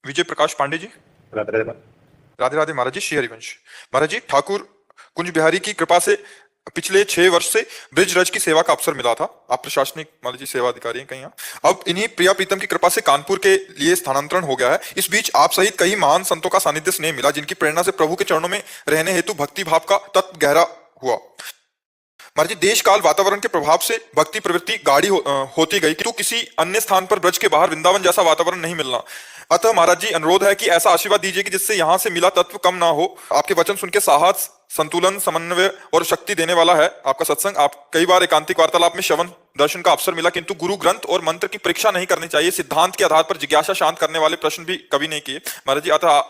विजय प्रकाश पांडे जी। राधे राधे। राधे राधे महाराज जी। श्री हरिवंश महाराज जी, ठाकुर कुंज बिहारी की कृपा से पिछले 6 वर्ष से ब्रिजरज की सेवा का अवसर मिला था। आप प्रशासनिक महाराज जी सेवा अधिकारी हैं कहीं यहाँ। अब इन्हीं प्रिया प्रीतम की कृपा से कानपुर के लिए स्थानांतरण हो गया है। इस बीच आप सहित कई महान संतों का सानिध्य स्नेह मिला, जिनकी प्रेरणा से प्रभु के चरणों में रहने हेतु भक्ति भाव का तत्व गहरा हुआ। महाराज जी, देश काल वातावरण के प्रभाव से भक्ति प्रवृत्ति गाढ़ी होती गई, किंतु किसी अन्य स्थान पर ब्रज के बाहर वृंदावन जैसा वातावरण नहीं मिलना। अतः महाराज जी, अनुरोध है कि ऐसा आशीर्वाद दीजिए कि जिससे यहाँ से मिला तत्व कम ना हो। आपके वचन सुन के साहस, संतुलन, समन्वय और शक्ति देने वाला है आपका सत्संग। आप कई बार एकांतिक वार्तालाप में श्रवण दर्शन का अवसर मिला, किंतु गुरु ग्रंथ और मंत्र की परीक्षा नहीं करनी चाहिए। सिद्धांत के आधार पर जिज्ञासा शांत करने वाले प्रश्न भी कभी नहीं किए महाराज जी। अतः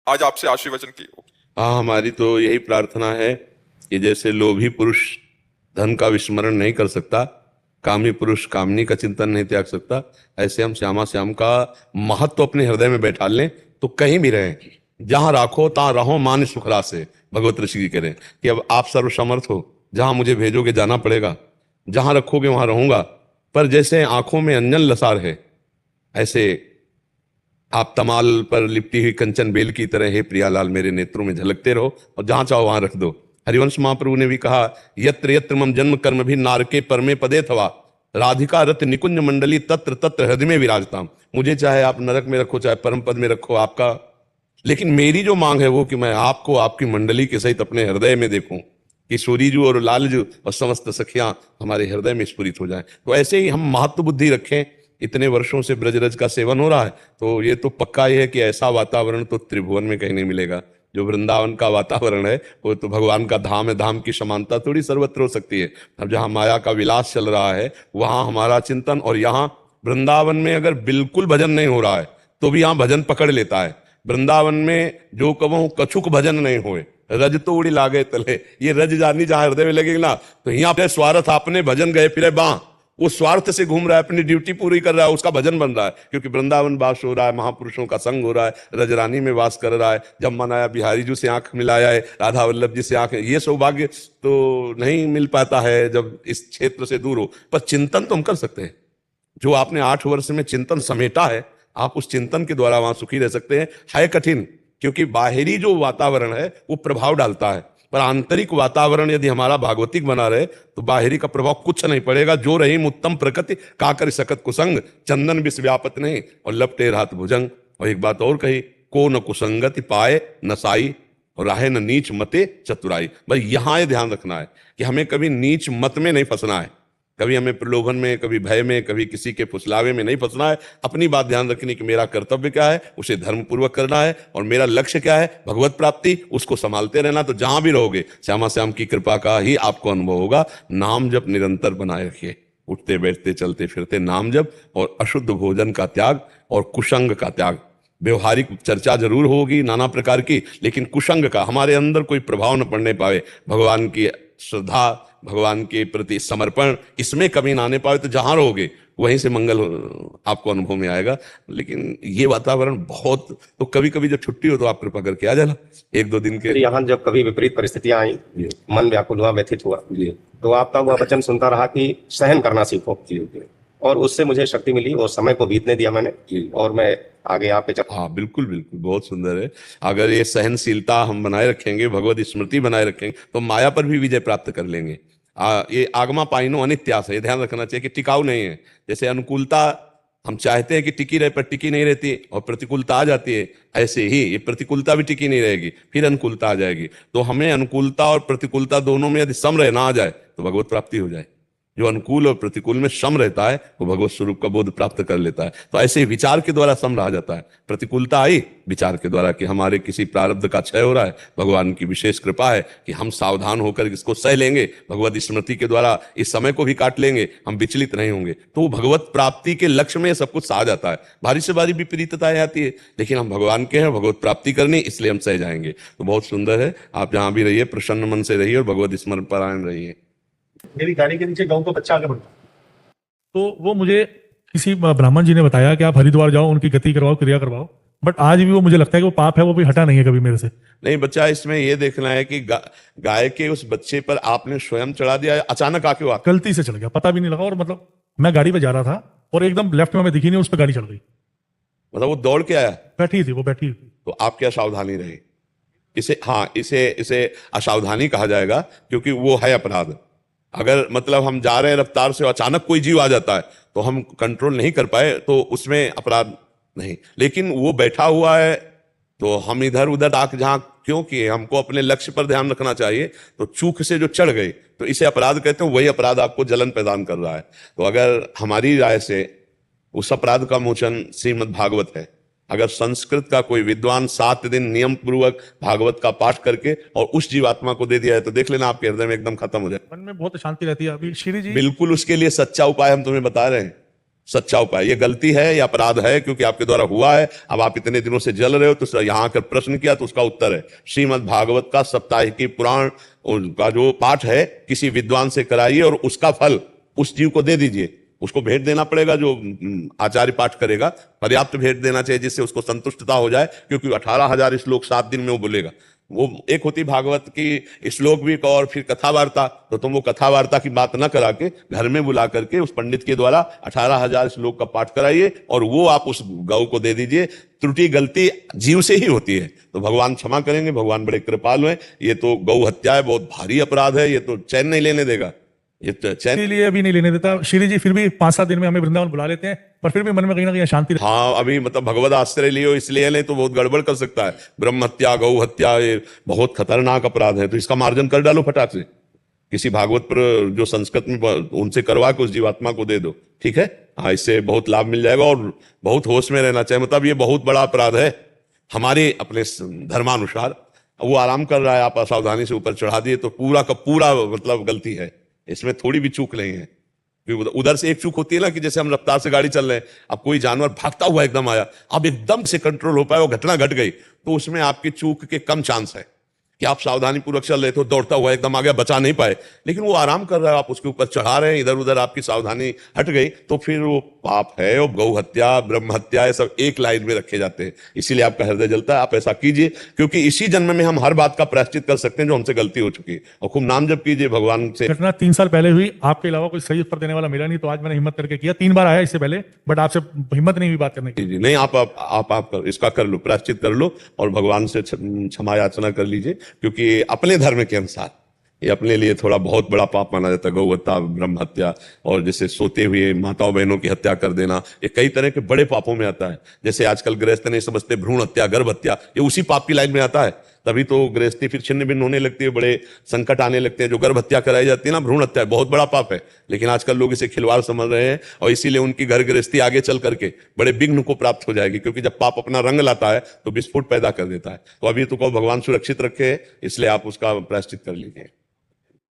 आज आपसे आशीर्वचन की। हाँ, हमारी तो यही प्रार्थना है कि जैसे लोभी पुरुष धन का विस्मरण नहीं कर सकता, कामी पुरुष कामनी का चिंतन नहीं त्याग सकता, ऐसे हम श्यामा श्याम का महत्व अपने हृदय में बैठा लें तो कहीं भी रहें, जहां राखो तहां रहो मान सुखरा से। भगवत ऋषि जी करें कि अब आप सर्वसमर्थ हो, जहां मुझे भेजोगे जाना पड़ेगा, जहां रखोगे वहां रहूंगा। पर जैसे आंखों में अंजन लसार है, ऐसे आप तमाल पर लिपटी हुई कंचन बेल की तरह हे प्रियालाल मेरे नेत्रों में झलकते रहो और जहां चाहो वहां रख दो। हरिवंश महाप्रभु ने भी कहा, यत्र यत्र मम जन्म कर्म भी नारके परमे पदे थवा राधिका रत निकुंज मंडली तत्र तत्र हृदय में विराजताम। मुझे चाहे आप नरक में रखो, चाहे परम पद में रखो, आपका, लेकिन मेरी जो मांग है वो कि मैं आपको आपकी मंडली के सहित अपने हृदय में देखूं, कि सूरीजू और लालजू और समस्त सखियां हमारे हृदय में स्फुरित हो जाएं। तो ऐसे ही हम महत्व बुद्धि रखें। इतने वर्षों से ब्रजरज का सेवन हो रहा है, तो ये तो पक्का ही है कि ऐसा वातावरण तो त्रिभुवन में कहीं नहीं मिलेगा। जो वृंदावन का वातावरण है वो तो भगवान का धाम है, धाम की समानता थोड़ी सर्वत्र हो सकती है। अब जहाँ माया का विलास चल रहा है वहां हमारा चिंतन, और यहाँ वृंदावन में अगर बिल्कुल भजन नहीं हो रहा है तो भी यहाँ भजन पकड़ लेता है। वृंदावन में जो कबहू कछुक भजन नहीं होए, रज तो उड़ी लागे तले, ये रज जानी जहां हृदय में लगेगी ना, तो यहाँ पे स्वार्थ आपने भजन गए फिरे बाँ, वो स्वार्थ से घूम रहा है, अपनी ड्यूटी पूरी कर रहा है, उसका भजन बन रहा है। क्योंकि वृंदावन वास हो रहा है, महापुरुषों का संग हो रहा है, रजरानी में वास कर रहा है, जब मन आया बिहारी जी से आंख मिलाया है, राधा वल्लभ जी से आंख, ये सौभाग्य तो नहीं मिल पाता है जब इस क्षेत्र से दूर हो। पर चिंतन तो हम कर सकते हैं। जो आपने 8 वर्ष में चिंतन समेटा है, आप उस चिंतन के द्वारा वहां सुखी रह सकते हैं। है कठिन, क्योंकि बाहरी जो वातावरण है वो प्रभाव डालता है, पर आंतरिक वातावरण यदि हमारा भागवतिक बना रहे तो बाहरी का प्रभाव कुछ नहीं पड़ेगा। जो रही उत्तम प्रकृति काकर सकत कुसंग, चंदन विष व्यापत नहीं और लपटे रात भुजंग। और एक बात और कही, को न कुसंगति पाए न साई और राहे न नीच मते चतुराई। भाई यहां ये ध्यान रखना है कि हमें कभी नीच मत में नहीं फंसना है, कभी हमें प्रलोभन में, कभी भय में, कभी किसी के फुसलावे में नहीं फंसना है। अपनी बात ध्यान रखनी कि मेरा कर्तव्य क्या है, उसे धर्म पूर्वक करना है, और मेरा लक्ष्य क्या है, भगवत प्राप्ति, उसको संभालते रहना। तो जहां भी रहोगे श्यामा श्याम की कृपा का ही आपको अनुभव होगा। नाम जप निरंतर बनाए रखिए, उठते बैठते चलते फिरते नाम जप, और अशुद्ध भोजन का त्याग और कुसंग का त्याग। व्यवहारिक चर्चा जरूर होगी नाना प्रकार की, लेकिन कुसंग का हमारे अंदर कोई प्रभाव न पड़ने पावे। भगवान की श्रद्धा, भगवान के प्रति समर्पण, इसमें कभी ना आने पावे, तो जहां रहोगे वहीं से मंगल आपको अनुभव में आएगा। लेकिन ये वातावरण बहुत, तो कभी कभी जब छुट्टी हो तो आप कृपा करके आ जाना 1-2 दिन के। यहाँ जब कभी विपरीत परिस्थितियां आई, मन व्याकुल हुआ, व्यथित हुआ, तो आपका वह वचन सुनता रहा कि सहन करना सीखो, और उससे मुझे शक्ति मिली और समय को बीतने दिया मैंने, और मैं आगे आप पे चल। हाँ बिल्कुल बिल्कुल, बहुत सुंदर है। अगर ये सहनशीलता हम बनाए रखेंगे, भगवत स्मृति बनाए रखेंगे, तो माया पर भी विजय प्राप्त कर लेंगे। ये आगमा पाइनो अनित्यास है, ये ध्यान रखना चाहिए कि टिकाऊ नहीं है। जैसे अनुकूलता हम चाहते हैं कि टिकी रहे, पर टिकी नहीं रहती और प्रतिकूलता आ जाती है, ऐसे ही ये प्रतिकूलता भी टिकी नहीं रहेगी, फिर अनुकूलता आ जाएगी। तो हमें अनुकूलता और प्रतिकूलता दोनों में यदि सम रहना आ जाए तो भगवत प्राप्ति हो जाए। जो अनुकूल और प्रतिकूल में सम रहता है वो भगवत स्वरूप का बोध प्राप्त कर लेता है। तो ऐसे विचार के द्वारा सम रहा जाता है। प्रतिकूलता आई विचार के द्वारा कि हमारे किसी प्रारब्ध का क्षय हो रहा है, भगवान की विशेष कृपा है कि हम सावधान होकर इसको सह लेंगे, भगवत स्मृति के द्वारा इस समय को भी काट लेंगे, हम विचलित नहीं होंगे। तो भगवत प्राप्ति के लक्ष्य में सब कुछ आ जाता है। भारी से भारी विपरीतताएं आती है, लेकिन हम भगवान के हैं, भगवत प्राप्ति करनी, इसलिए हम सह जाएंगे। तो बहुत सुंदर है। आप जहां भी रहिए प्रसन्न मन से रहिए और भगवत स्मरण परायण रहिए। मेरी गाड़ी के नीचे गांव का बच्चा आगे बढ़ता, तो वो मुझे किसी ब्राह्मण जी ने बताया कि आप हरिद्वार जाओ, उनकी गति करवाओ, क्रिया करवाओ। बट आज भी वो मुझे लगता है कि वो पाप है, वो भी हटा नहीं है कभी मेरे से। नहीं बच्चा, इसमें ये देखना है कि गाय के उस बच्चे पर आपने स्वयं चढ़ा दिया, अचानक आके वो गलती से चढ़ गया, पता भी नहीं लगा। और मतलब मैं गाड़ी पे जा रहा था और एकदम लेफ्ट में मैं दिखी नहीं, उस पर गाड़ी चढ़ गई। मतलब वो दौड़ के आया, बैठी थी, वो बैठी थी। तो आप क्या सावधानी रहे? इसे असावधानी कहा जाएगा, क्योंकि वो है अपराध। अगर मतलब हम जा रहे हैं रफ्तार से, अचानक कोई जीव आ जाता है तो हम कंट्रोल नहीं कर पाए, तो उसमें अपराध नहीं। लेकिन वो बैठा हुआ है तो हम इधर उधर आंख झांक क्यों किए? हमको अपने लक्ष्य पर ध्यान रखना चाहिए। तो चूक से जो चढ़ गए तो इसे अपराध कहते हैं, वही अपराध आपको जलन प्रदान कर रहा है। तो अगर हमारी राय से उस अपराध का मोचन श्रीमद् भागवत है। अगर संस्कृत का कोई विद्वान 7 दिन नियम पूर्वक भागवत का पाठ करके और उस जीवात्मा को दे दिया है, तो देख लेना आपके हृदय में एकदम खत्म हो जाए। मन में बहुत शांति रहती है। अभी श्री जी बिल्कुल उसके लिए सच्चा उपाय हम तुम्हें बता रहे हैं, सच्चा उपाय। ये गलती है, ये अपराध है, क्योंकि आपके द्वारा हुआ है। अब आप इतने दिनों से जल रहे हो, तो यहाँ आकर प्रश्न किया, तो उसका उत्तर है श्रीमद् भागवत का साप्ताहिकी पुराण का जो पाठ है, किसी विद्वान से कराइए और उसका फल उस जीव को दे दीजिए। उसको भेंट देना पड़ेगा, जो आचार्य पाठ करेगा, पर्याप्त भेंट देना चाहिए जिससे उसको संतुष्टता हो जाए, क्योंकि 18,000 श्लोक 7 दिन में वो बोलेगा। वो एक होती भागवत की श्लोक भी और फिर कथा वार्ता, तो तुम वो कथा वार्ता की बात न करा के घर में बुला करके उस पंडित के द्वारा 18,000 श्लोक का पाठ कराइए और वो आप उस गौ को दे दीजिए। त्रुटि गलती जीव से ही होती है, तो भगवान क्षमा करेंगे, भगवान बड़े कृपालु हैं। ये तो गौ हत्या है, बहुत भारी अपराध है, ये तो चैन नहीं लेने देगा, ये तो चैन। इसलिए अभी नहीं लेने देता श्री जी। फिर भी 5-7 दिन में हमें वृंदावन बुला लेते हैं, पर फिर भी मन में कहीं ना कहीं शांति रहती हाँ, अभी मतलब भगवत आश्रय लियो इसलिए नहीं तो बहुत गड़बड़ कर सकता है। ब्रह्म हत्या, गौ हत्या, ये बहुत खतरनाक अपराध है, तो इसका मार्जन कर डालो फटाक से। किसी भागवत पर जो संस्कृत में उनसे करवा के उस जीवात्मा को दे दो, ठीक है? हाँ, इससे बहुत लाभ मिल जाएगा और बहुत होश में रहना चाहिए। मतलब ये बहुत बड़ा अपराध है हमारे अपने धर्मानुसार। वो आराम कर रहा है, आप असावधानी से ऊपर चढ़ा दिए, तो पूरा का पूरा मतलब गलती है, इसमें थोड़ी भी चूक नहीं है। उधर से एक चूक होती है ना, कि जैसे हम रफ्तार से गाड़ी चल रहे हैं, अब कोई जानवर भागता हुआ एकदम आया, अब एकदम से कंट्रोल हो पाए, वो घटना घट गई, तो उसमें आपकी चूक के कम चांस है कि आप सावधानी पूर्वक चल रहे थे, दौड़ता हुआ एकदम आ गया, बचा नहीं पाए। लेकिन वो आराम कर रहा है, आप उसके ऊपर चढ़ा रहे हैं, इधर उधर आपकी सावधानी हट गई, तो फिर वो पाप है। और गौ हत्या, ब्रह्म हत्या, ये सब एक लाइन में रखे जाते हैं, इसीलिए आपका हृदय जलता है। आप ऐसा कीजिए, क्योंकि इसी जन्म में हम हर बात का प्रायश्चित कर सकते हैं जो हमसे गलती हो चुकी है। और खूब नाम जप कीजिए भगवान से। घटना 3 साल पहले हुई, आपके अलावा कोई सही उत्तर देने वाला मिला नहीं, तो आज मैंने हिम्मत करके किया। 3 बार आया इससे पहले, बट आपसे हिम्मत नहीं हुई बात करने की। जी, नहीं, आप इसका कर लो, प्रायश्चित कर लो और भगवान से क्षमा याचना कर लीजिए, क्योंकि अपने धर्म के अनुसार ये अपने लिए थोड़ा बहुत बड़ा पाप माना जाता है। गौ हत्या, ब्रह्म हत्या, और जैसे सोते हुए माताओं बहनों की हत्या कर देना, ये कई तरह के बड़े पापों में आता है। जैसे आजकल गृहस्थ नहीं समझते, भ्रूण हत्या, गर्भ हत्या, ये उसी पाप की लाइन में आता है। तभी तो गृहस्थी फिर छिन्न भिन्न होने लगती है, बड़े संकट आने लगते हैं। जो गर्भ हत्या कराई जाती है ना, भ्रूण हत्या, बहुत बड़ा पाप है, लेकिन आजकल लोग इसे खिलवाड़ समझ रहे हैं, और इसीलिए उनकी घर गृहस्थी आगे चल करके बड़े विघ्न को प्राप्त हो जाएगी, क्योंकि जब पाप अपना रंग लाता है तो विस्फोट पैदा कर देता है। तो अभी तो को भगवान सुरक्षित रखे, इसलिए आप उसका प्रायश्चित कर लीजिए।